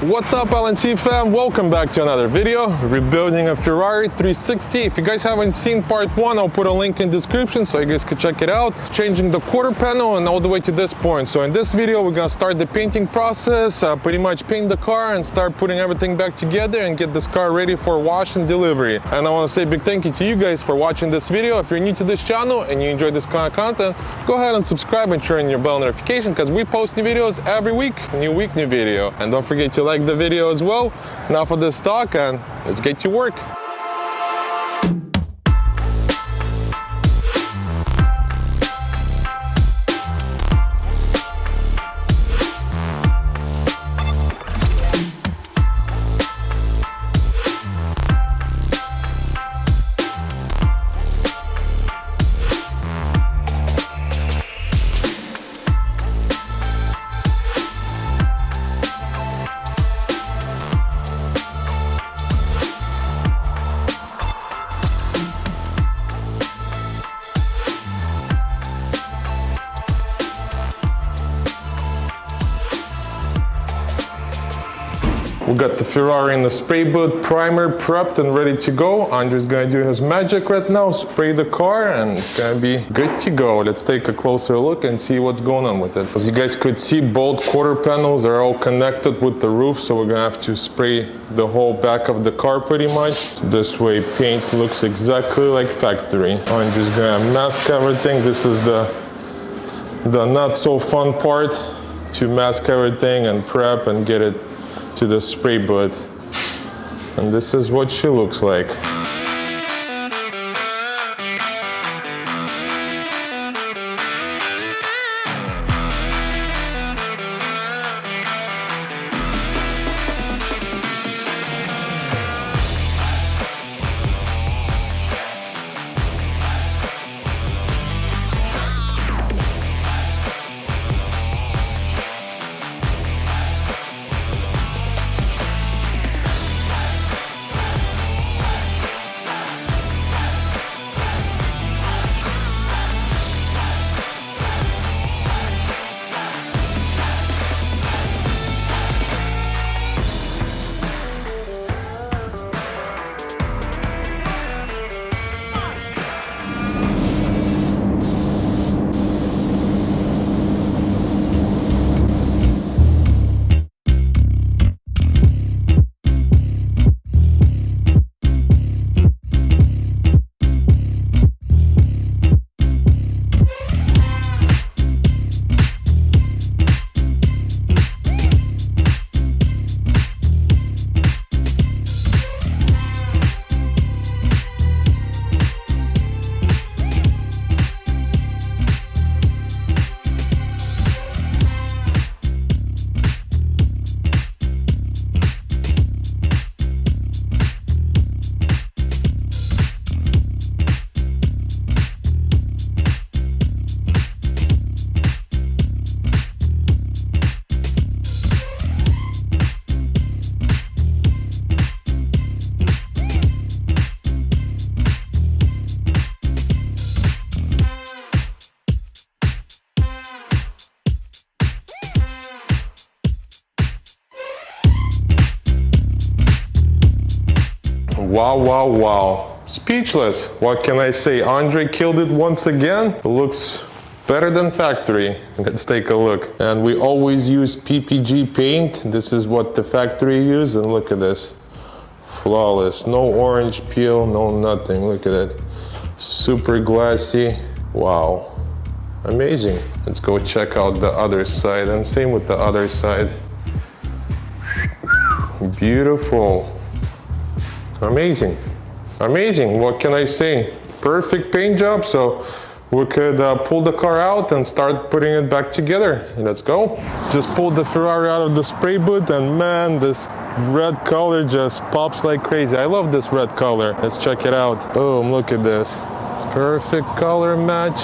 What's up, LNC fam? Welcome back to another video. Rebuilding a Ferrari 360. If you guys haven't seen part 1, I'll put a link in the description so you guys can check it out. Changing the quarter panel and all the way to this point. So in this video, we're gonna start the painting process, pretty much paint the car and start putting everything back together and get this car ready for wash and delivery. And I want to say a big thank you to you guys for watching this video. If you're new to this channel and you enjoy this kind of content, go ahead and subscribe and turn on your bell notification because we post new videos every week. New week, new video. And don't forget to like the video as well. Now for this talk, and let's get to work. We got the Ferrari in the spray booth, primer prepped and ready to go. Andre's gonna do his magic right now, spray the car, and it's gonna be good to go. Let's take a closer look and see what's going on with it. As you guys could see, both quarter panels are all connected with the roof, so we're gonna have to spray the whole back of the car pretty much. This way paint looks exactly like factory. Andre's gonna mask everything. This is the not so fun part, to mask everything and prep and get it to the spray booth, and this is what she looks like. Wow, wow, wow. Speechless. What can I say? Andre killed it once again. It looks better than factory. Let's take a look. And we always use PPG paint. This is what the factory used, and look at this. Flawless. No orange peel, no nothing. Look at it. Super glassy. Wow. Amazing. Let's go check out the other side, and same with the other side. Beautiful. Amazing, amazing. What can I say? Perfect paint job. So we could pull the car out and start putting it back together. Let's go. Just pulled the Ferrari out of the spray booth, and man, this red color just pops like crazy. I love this red color. Let's check it out. Boom, look at this. Perfect color match.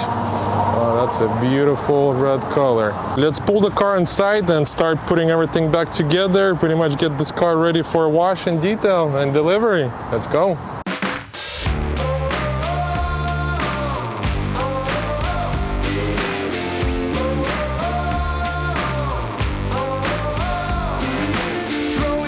Oh, that's a beautiful red color. Let's pull the car inside and start putting everything back together. Pretty much get this car ready for wash and detail and delivery. Let's go. Throw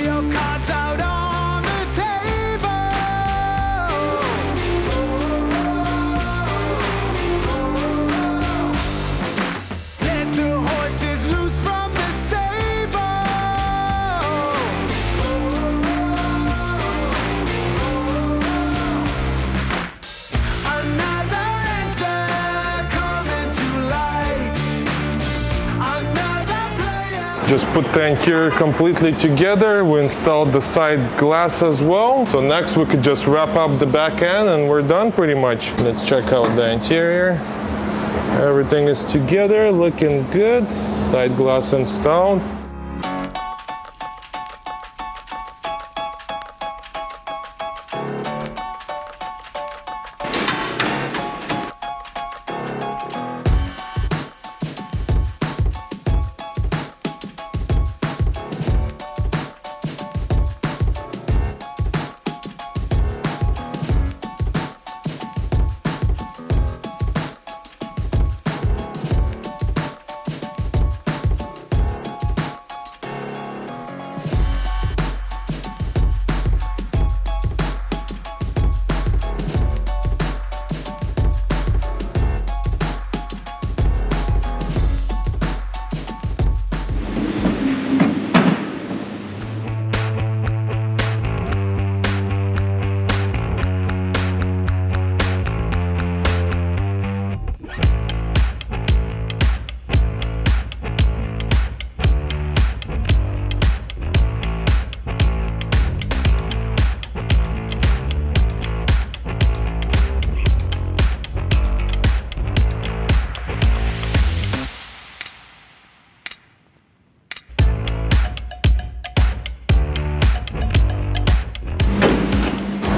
Just put the interior completely together. We installed the side glass as well. So next we could just wrap up the back end and we're done pretty much. Let's check out the interior. Everything is together, looking good. Side glass installed.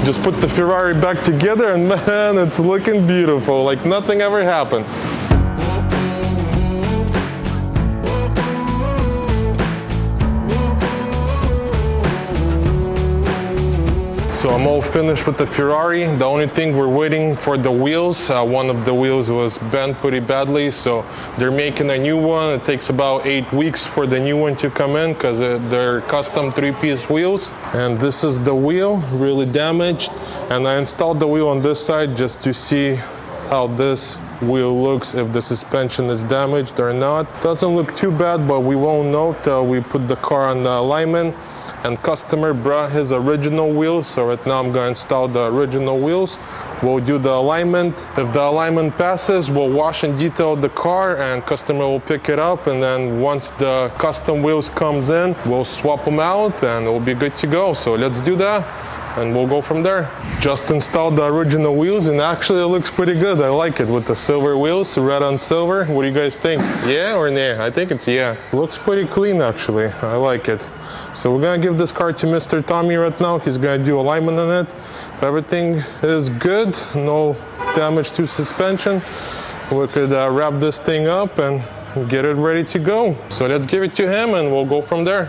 Just put the Ferrari back together and man, it's looking beautiful, like nothing ever happened. So I'm all finished with the Ferrari. The only thing we're waiting for the wheels. One of the wheels was bent pretty badly, so they're making a new one. It takes about 8 weeks for the new one to come in because they're custom 3-piece wheels. And this is the wheel, really damaged. And I installed the wheel on this side just to see how this wheel looks, if the suspension is damaged or not. Doesn't look too bad, but we won't know till we put the car on the alignment. And customer brought his original wheels, so right now I'm going to install the original wheels. We'll do the alignment. If the alignment passes, we'll wash and detail the car and customer will pick it up, and then once the custom wheels comes in, we'll swap them out and we'll be good to go. So let's do that and we'll go from there. Just installed the original wheels and actually it looks pretty good. I like it with the silver wheels, red on silver. What do you guys think? Yeah or nah? I think it's yeah. Looks pretty clean actually. I like it. So we're gonna give this car to Mr. Tommy right now. He's gonna do alignment on it. If everything is good, no damage to suspension, we could wrap this thing up and get it ready to go. So let's give it to him and we'll go from there.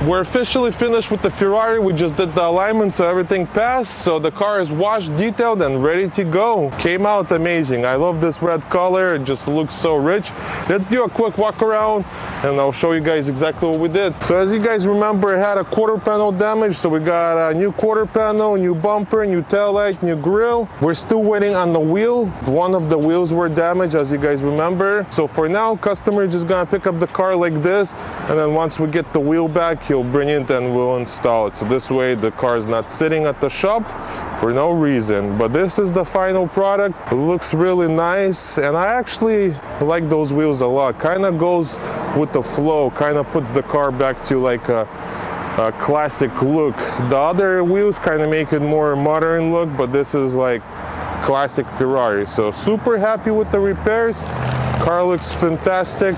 We're officially finished with the Ferrari. We just did the alignment, so everything passed. So the car is washed, detailed, and ready to go. Came out amazing. I love this red color. It just looks so rich. Let's do a quick walk around and I'll show you guys exactly what we did. So as you guys remember, it had a quarter panel damage. So we got a new quarter panel, new bumper, new taillight, new grille. We're still waiting on the wheel. One of the wheels were damaged, as you guys remember. So for now, customer is just gonna pick up the car like this. And then once we get the wheel back, he'll bring it and we'll install it. So this way the car is not sitting at the shop for no reason. But this is the final product. It looks really nice and I actually like those wheels a lot. Kind of goes with the flow, kind of puts the car back to like a classic look. The other wheels kind of make it more modern look, but this is like classic Ferrari. So super happy with the repairs. Car looks fantastic.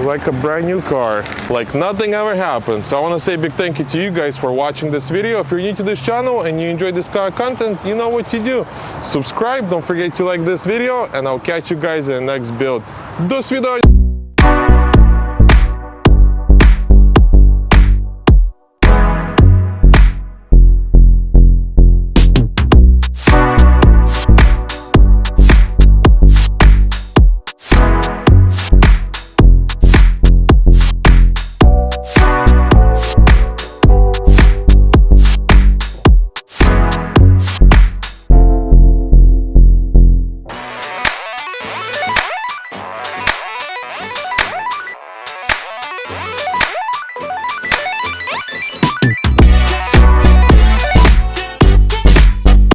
Like a brand new car, like nothing ever happened. So I want to say a big thank you to you guys for watching this video. If you're new to this channel and you enjoy this kind of content, you know what to do. Subscribe, don't forget to like this video, and I'll catch you guys in the next build. До свидания! Bye.